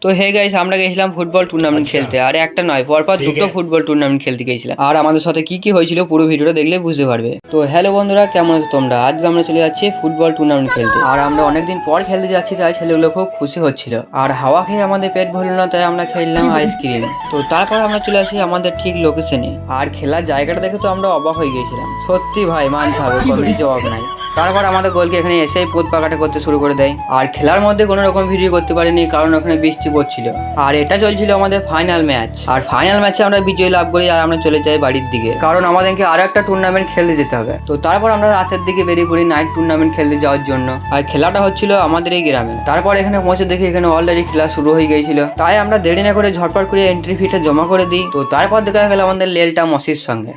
তো hey guys, আমরা গেছিলাম ফুটবল টুর্নামেন্ট খেলতে, আর একটা নয়, পরপর দুটো ফুটবল টুর্নামেন্ট খেলতে গেছিলাম। আর আমাদের সাথে কি কি হয়েছিল পুরো ভিডিওটা দেখলে বুঝতে পারবে। তো হ্যালো বন্ধুরা, কেমন আছো তোমরা? আজকে আমরা চলে যাচ্ছি ফুটবল টুর্নামেন্ট খেলতে, আর আমরা অনেকদিন পর খেলতে যাচ্ছি, তাই ছেলেগুলো খুব খুশি হচ্ছিল। আর হাওয়া খেয়ে আমাদের পেট ভরল না, তাই আমরা খেললাম আইসক্রিম। তো তারপর আমরা চলে আসি আমাদের ঠিক লোকেশনে, আর খেলার জায়গাটা দেখে তো আমরা অবাক হয়ে গিয়েছিলাম। সত্যি ভাই, মানতে হবে, কমেডি জবাব নাই। তারপর আমাদের গোলকে এখানে এসেই পোত পাকাটা করতে শুরু করে দেয়। আর খেলার মধ্যে কোনো রকম ভিডিও করতে পারিনি, কারণ ওখানে বৃষ্টি পড়ছিল। আর এটা চলছিল আমাদের ফাইনাল ম্যাচ। আর ফাইনাল ম্যাচে আমরা বিজয় লাভ করি, আর আমরা চলে যাই বাড়ির দিকে, কারণ আমাদেরকে আরো একটা টুর্নামেন্ট খেলতে যেতে হবে। তো তারপর আমরা রাতের দিকে বেরিয়ে পড়ি নাইট টুর্নামেন্ট খেলতে যাওয়ার জন্য। আর খেলাটা হচ্ছিল আমাদের এই গ্রামে। তারপর এখানে পৌঁছে দেখি এখানে অলরেডি খেলা শুরু হয়ে গিয়েছিল, তাই আমরা দেরি না করে ঝটপট করে এন্ট্রি ফিটা জমা করে দিই। তো তারপর দেখা গেল আমাদের লেলটা মসির সঙ্গে,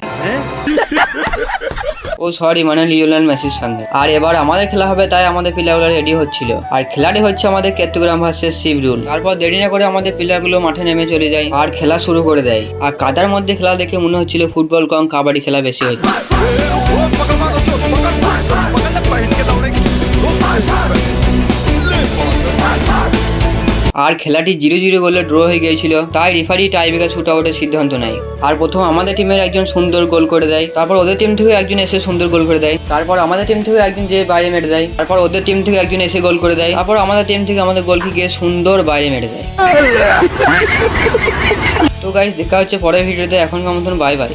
ও সরি, মানে লিওনেল মেসির সঙ্গে। আর এবার আমাদের খেলা হবে, তাই আমাদের প্লেয়ারগুলো রেডি হচ্ছিল। আর খেলাটি হচ্ছে আমাদের কেতুগ্রাম ভার্সেস শিবরুল। তারপর দেরি না করে আমাদের প্লেয়ারগুলো মাঠে নেমে চলে যায়, আর খেলা শুরু করে দেয়। আর কাদার মধ্যে খেলা দেখে মনে হচ্ছিল ফুটবল কম কাবাডি খেলা বেশি হচ্ছে। আর খেলাটি 0-0 গোলে ড্র হয়ে গিয়েছিল, তাই রেফারি টাইব্রেকার শুট আউটের সিদ্ধান্ত নেয়। আর প্রথম আমাদের টিমের একজন সুন্দর গোল করে দেয়, তারপর ওদের টিম থেকে একজন এসে সুন্দর গোল করে দেয়, তারপর আমাদের টিম থেকে একজন যে বাইরে মেরে দেয়, তারপর ওদের টিম থেকে একজন এসে গোল করে দেয়, তারপর আমাদের টিম থেকে আমাদের গোলকে গিয়ে সুন্দর বাইরে মেরে দেয়। তো গাইস, দেখা হচ্ছে পরের ভিডিওতে। এখনকার মতন বাই বাই।